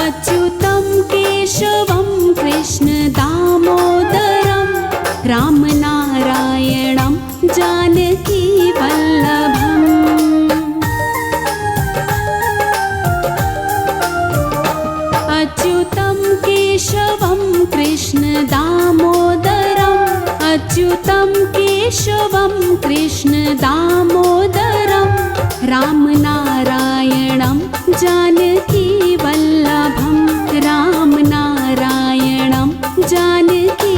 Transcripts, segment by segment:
अच्युतं केशवं कृष्ण दामोदरं रामनारायणं जानकी वल्लभम्। अच्युतं केशवं कृष्ण दामोदरम् अच्युतं केशवं कृष्ण दामोदरं रामनारायणं जानकी वल्लभं रामनारायणं जानकी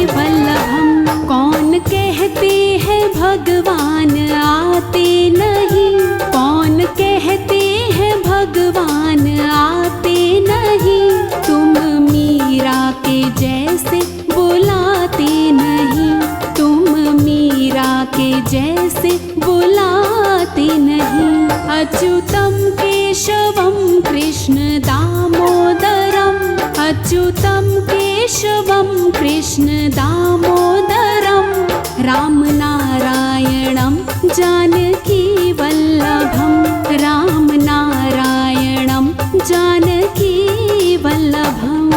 वल्लभं। कौन कहते हैं भगवान आते नहीं, कौन कहते हैं भगवान आते नहीं, तुम मीरा के जैसे बुलाते नहीं, तुम मीरा के जैसे बुलाते नहीं। अच्युतं केशवं कृष्ण दामोदरम् अच्युतं केशवं कृष्ण दामोदरं रामनारायणं जानकी वल्लभं रामनारायणं जानकी वल्लभम्।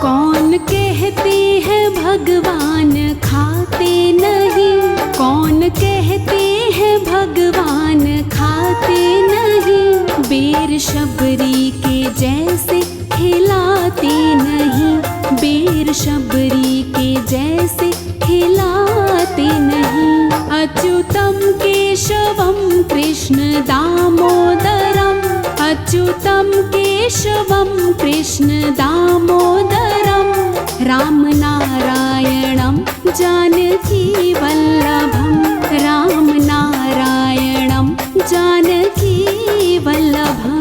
कौन कहते हैं भगवान खाते नहीं, कौन कहते हैं भगवान खाते नहीं, बेर शबरी के जैसे खिलाते नहीं, बेर शबरी के जैसे खिलाते नहीं। अच्युतं केशवं कृष्ण दामोदरम् अच्युतं केशवं कृष्ण दामोदरं रामनारायणं जानकी वल्लभं रामनारायणं जानकी वल्लभम्।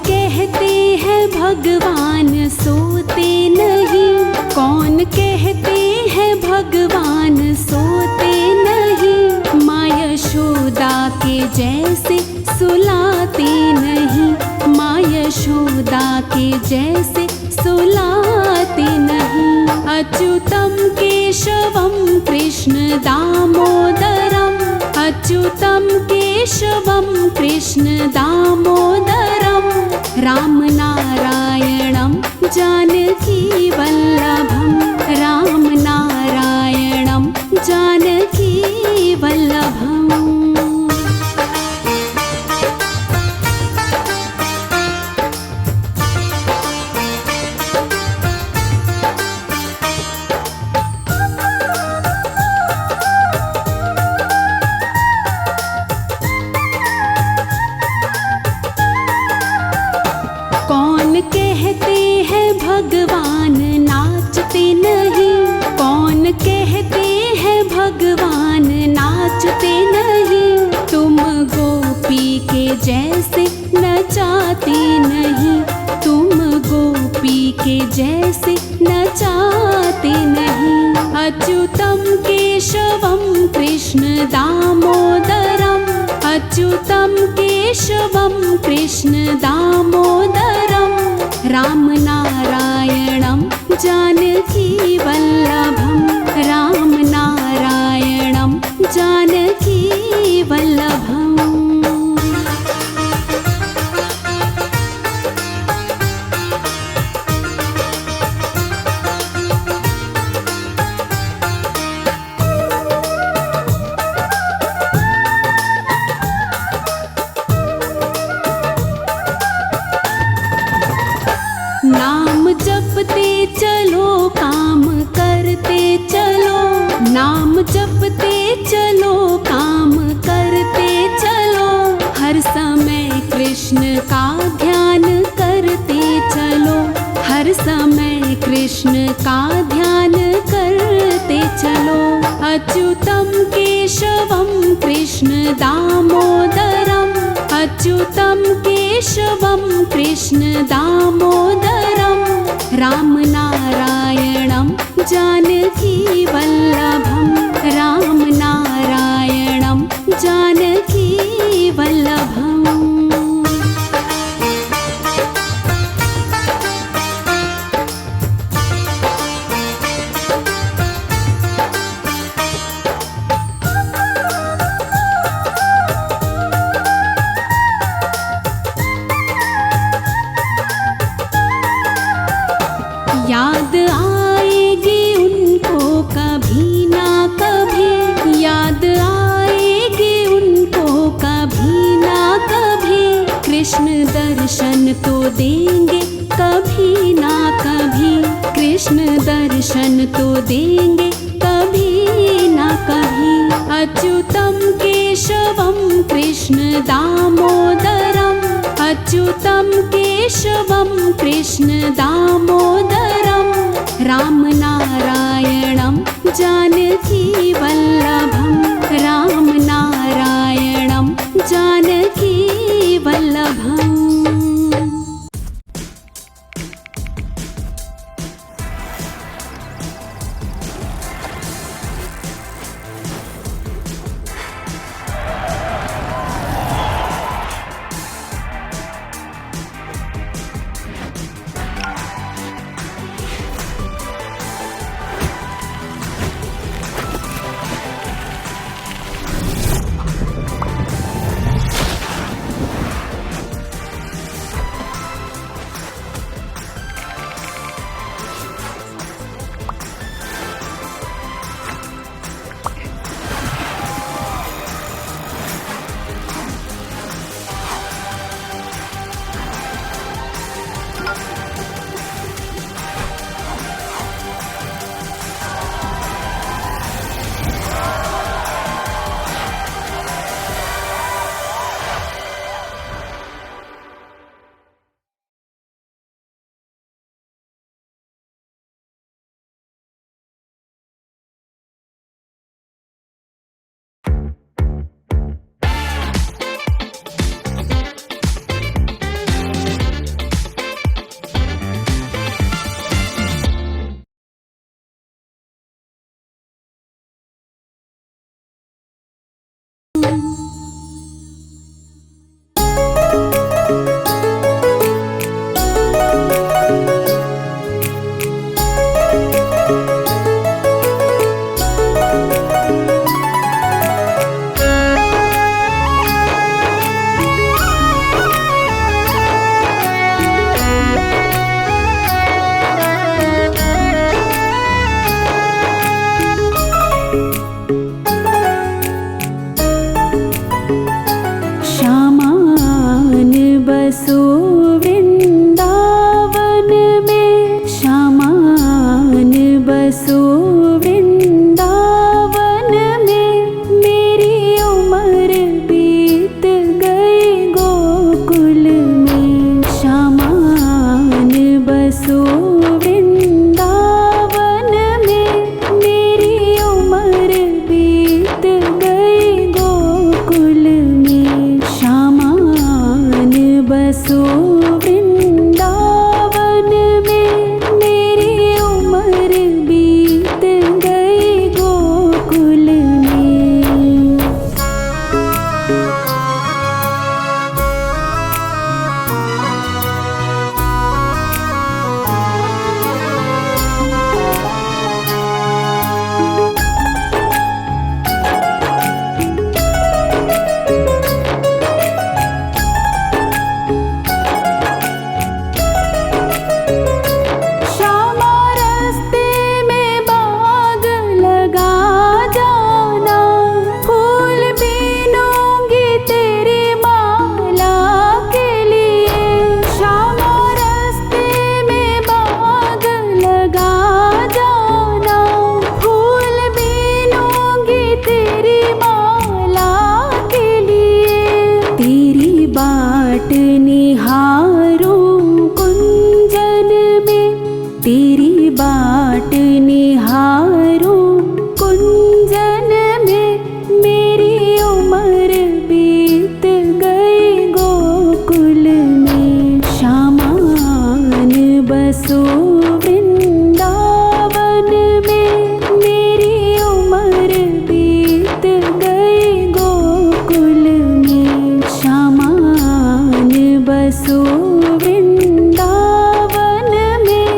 कहते हैं भगवान सोते नहीं, कौन कहते हैं भगवान सोते नहीं, माँ यशोदा के जैसे सुलाते नहीं, माँ यशोदा के जैसे सुलाते नहीं। अच्युतं केशवं कृष्ण दामोदरम् अच्युतं केशवं कृष्ण दामोदरं रामनारायणं जानकी वल्लभं रामनारायणं जानकी वल्लभम्। कौन कहते हैं भगवान नाचते नहीं, कौन कहते हैं भगवान नाचते नहीं, तुम गोपी के जैसे नचाते नहीं, तुम गोपी के जैसे नचाते नहीं। अच्युतं केशवं कृष्ण दामोदरम् अच्युतं केशवं कृष्ण दामोदरं रामनारायणं जानकी वल्लभं रामनारायणं जानकी वल्लभम्। नाम जपते चलो समय कृष्ण का ध्यान करते चलो। अच्युतम केशवम कृष्ण दामोदरम, अच्युतम केशवम कृष्ण दामोदरम, राम नारायणं जानकी वल्लभम, राम नारायणं जानकी वल्लभम। याद आएगी उनको कभी ना कभी, याद आएगी उनको कभी ना कभी, कृष्ण दर्शन तो देंगे कभी ना कभी, कृष्ण दर्शन तो देंगे कभी ना कभी। अच्युतम केशवम कृष्ण दामोदरम, अच्युतम केशवम कृष्ण दामोदरम, राम नारायणं जानकी वल्लभम, राम नारायणं जानकी वल्लभम। बसो वृंदावन में, श्यामान बसो वृंदावन में, मेरी उम्र बीत गई गोकुल में। श्यामान बसो वृंदावन में, मेरी उम्र बीत गई गोकुल में। श्यामान बसो वृंदावन में, मेरी उम्र बीत तेरी बाट निहारूं कुंजन में मेरी उम्र बीत गई गोकुल में। शामान बसो वृंदावन में मेरी उम्र बीत गई गोकुल में। शामान बसो वृंदावन में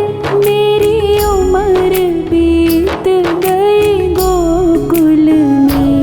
मेरी उम्र बीत गई गोकुल में।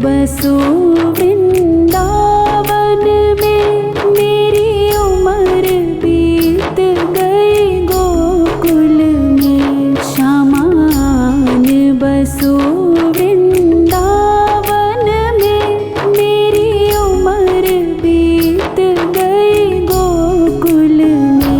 बसो वृंदावन में मेरी उम्र बीत गई गोकुल में। शामान बसो वृंदावन में मेरी उम्र बीत गई गोकुल में।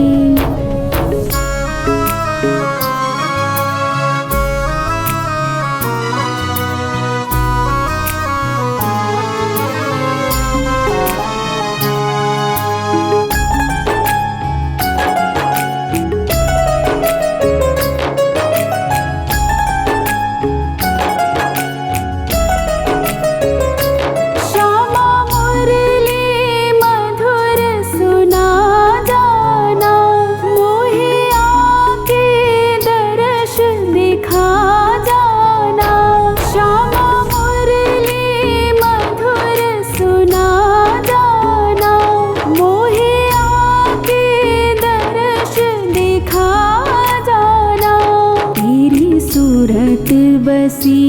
सूरत बसी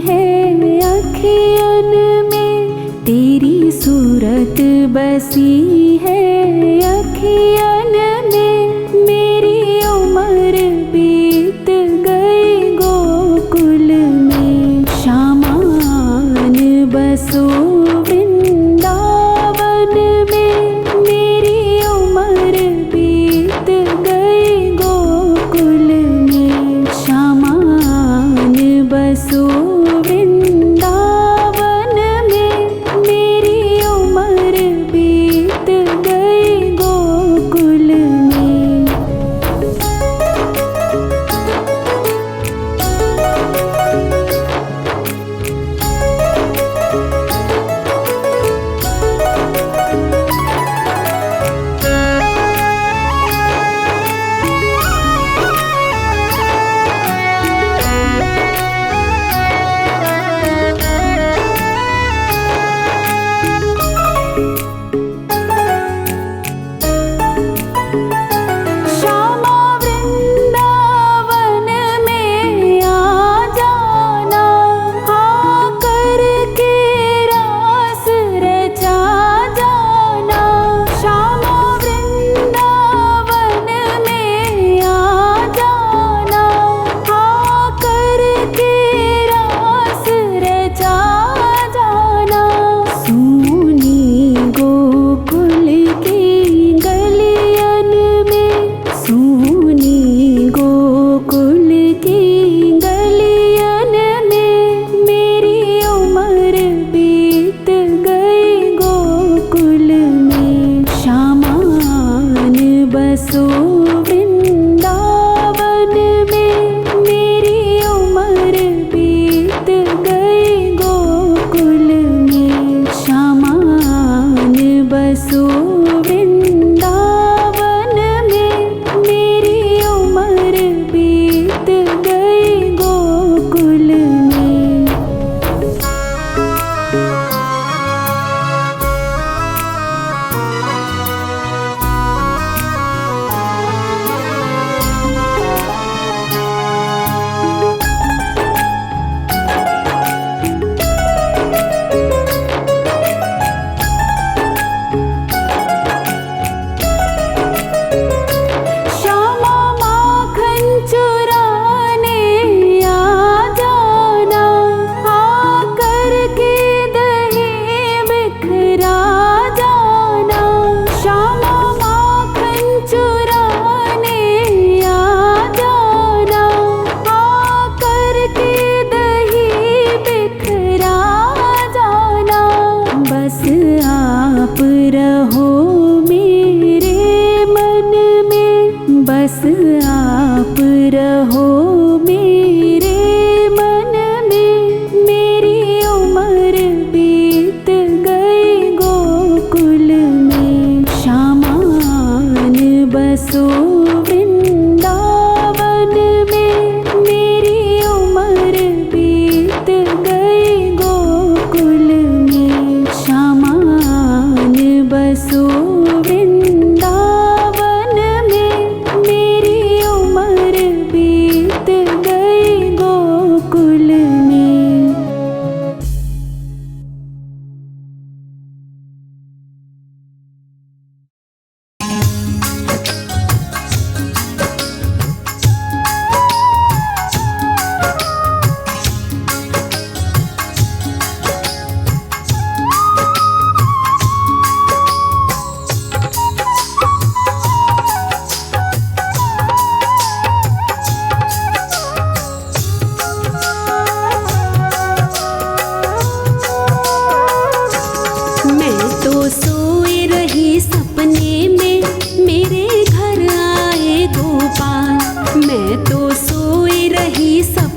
है अखियन में तेरी सूरत बसी है अखियन में मेरी उम्र बीत गई गोकुल में। शामान बसो वृंदावन में मेरी उम्र बीत गई गोकुल में। शामान बसो वृंदावन में मेरी उम्र बीत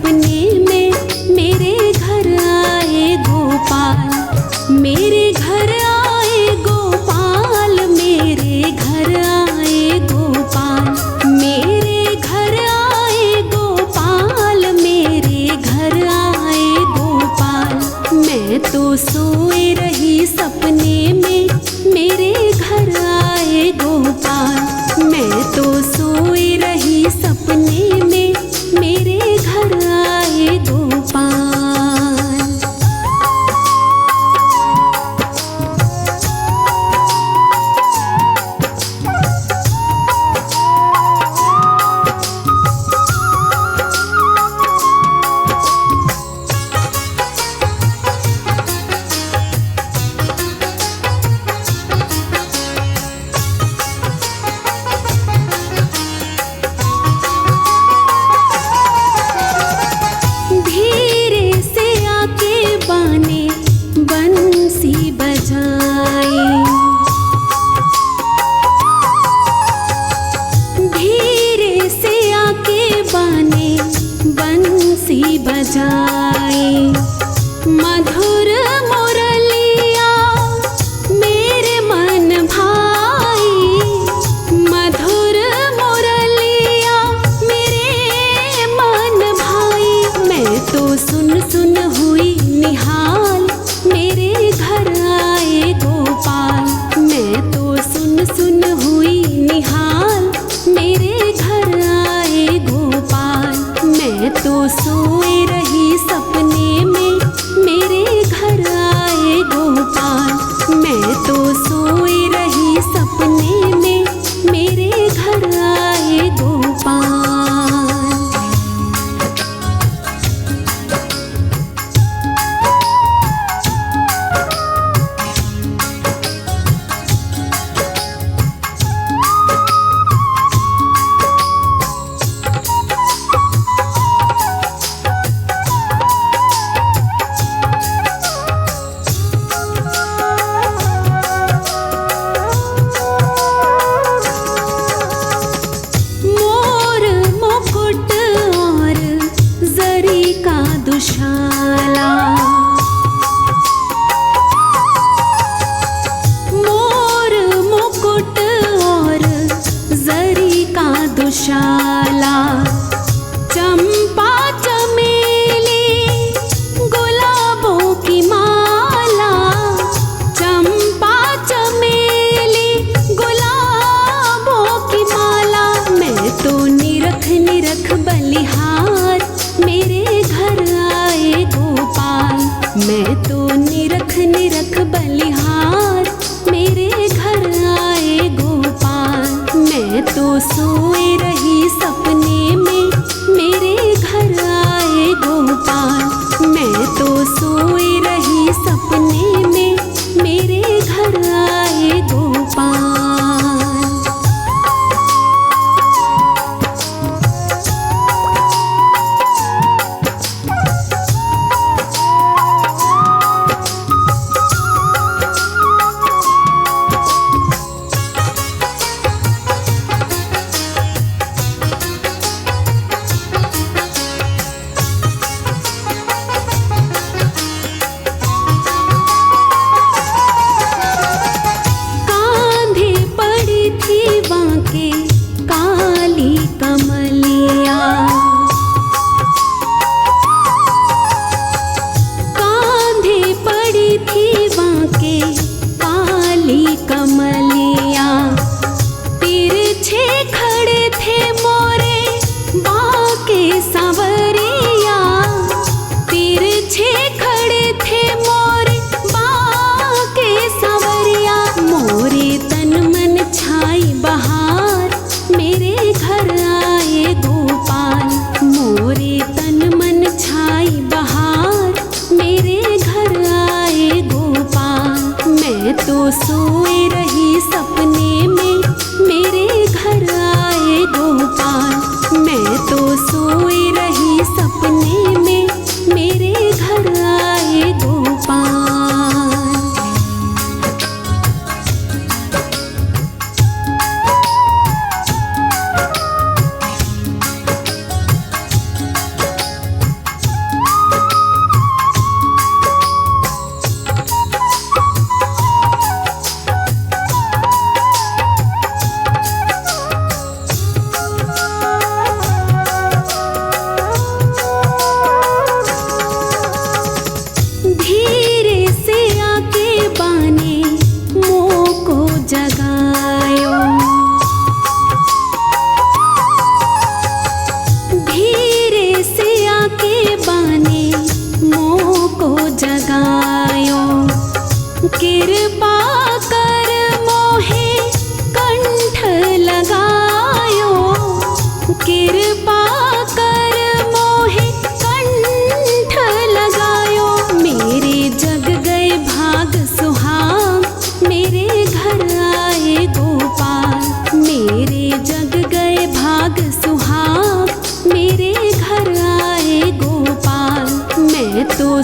सपने में मेरे घर आए गोपाल, मेरे घर आए गोपाल, मेरे घर आए गोपाल, मेरे घर आए गोपाल, मेरे घर आए गोपाल। मैं तो सोए रही सपने में मेरे घर आए गोपाल, मैं तो सोए रही सपने में मेरे घर आए गोपाल। धीरे से आके बाने बंसी बजाई, धीरे से आके बाने बंसी बजाई। मधुर मुरलिया मेरे मन भाई, मधुर मुरलिया मेरे मन भाई। मैं तो सुन सुन हुई निहाल मेरे घर आए गोपाल, मैं तो सुन सुन हुई निहाल मेरे घर आए गोपाल। मैं तो सोए रही सपने में मेरे घर आए गोपाल, मैं तो सोए रही सपने में मेरे घर आए गोपाल।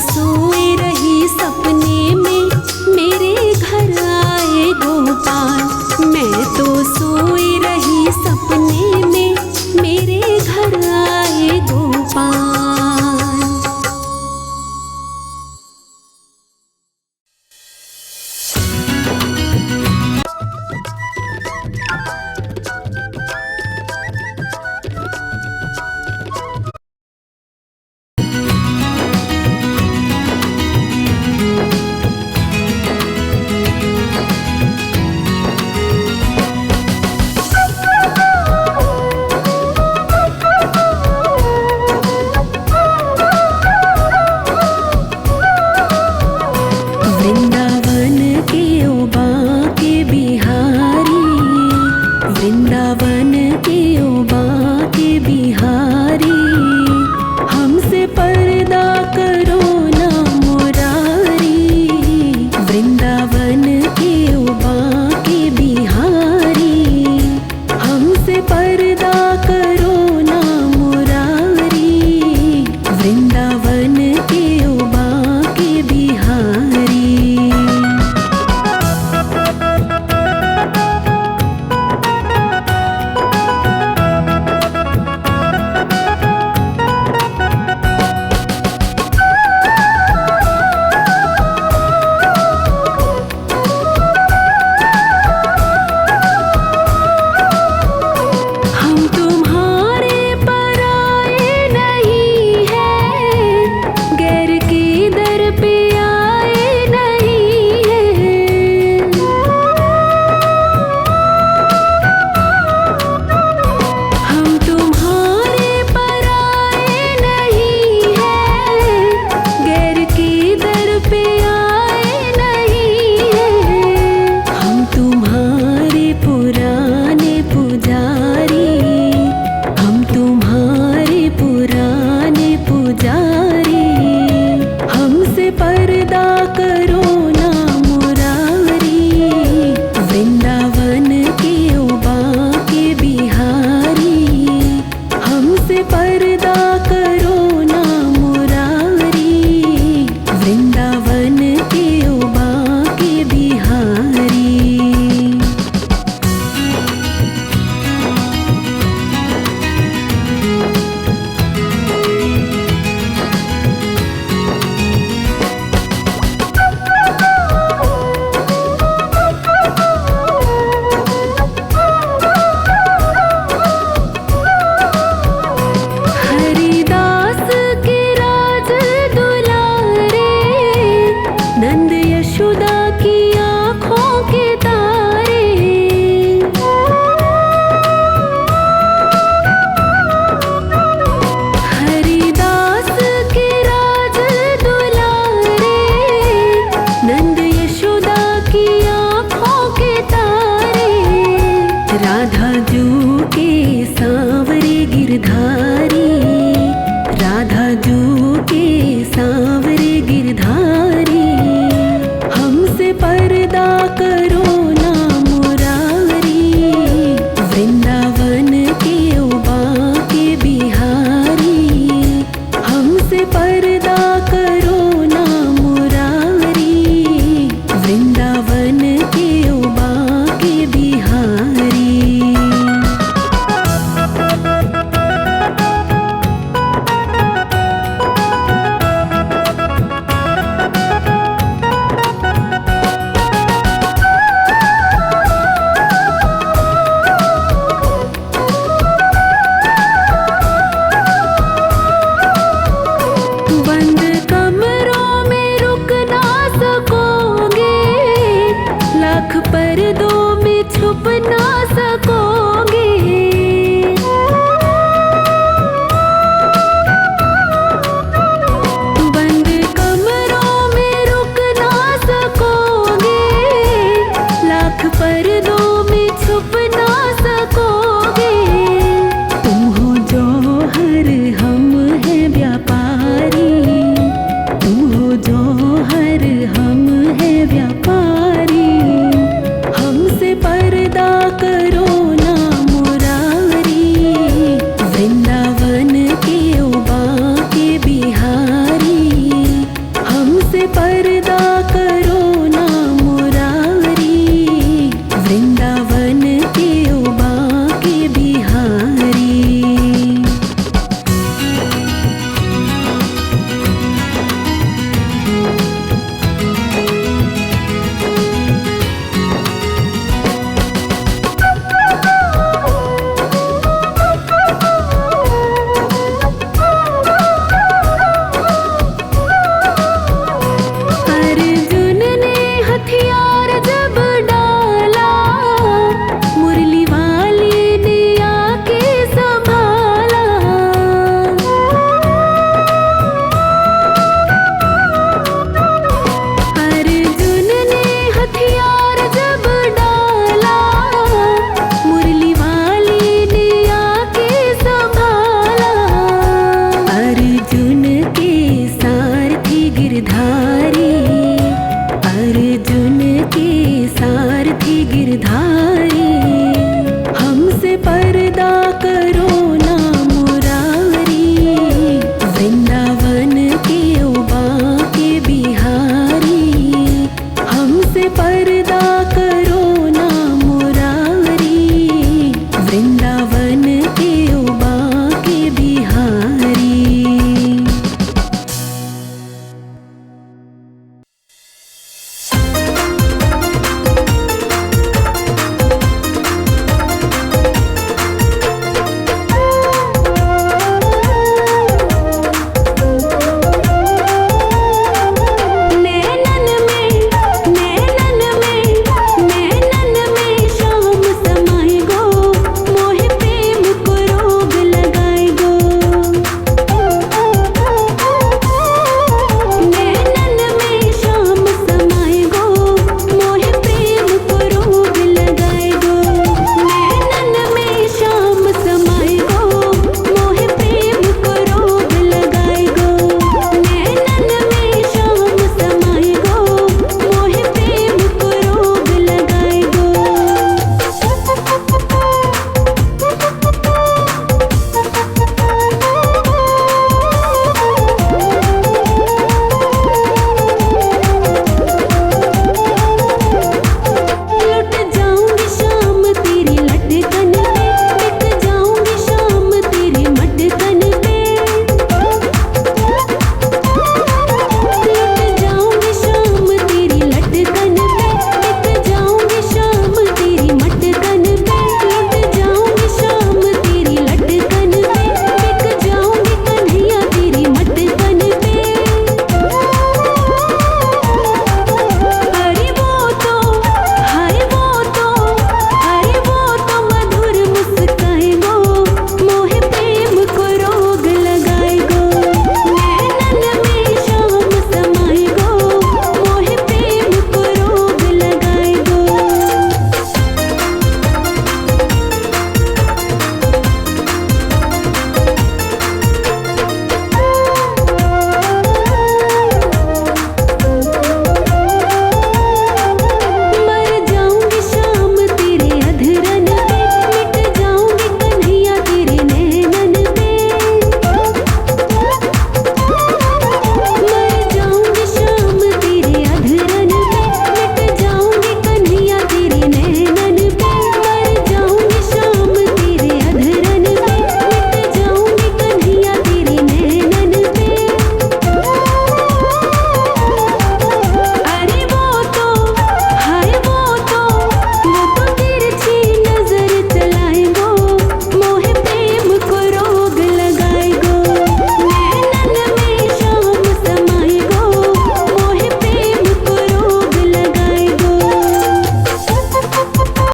सोए रही सपने में मेरे घर आए गोपाल। मैं तो सोए रही सपने में मेरे घर आए गोपाल। वृंदावन के ओ बाके बिहारी, वृंदावन के ओ बाके बिहारी, हमसे पर्दा करो ना मुरारी। वृंदावन के ओ बाके बिहारी, हमसे पर्दा करो ना मुरारी। वृंदावन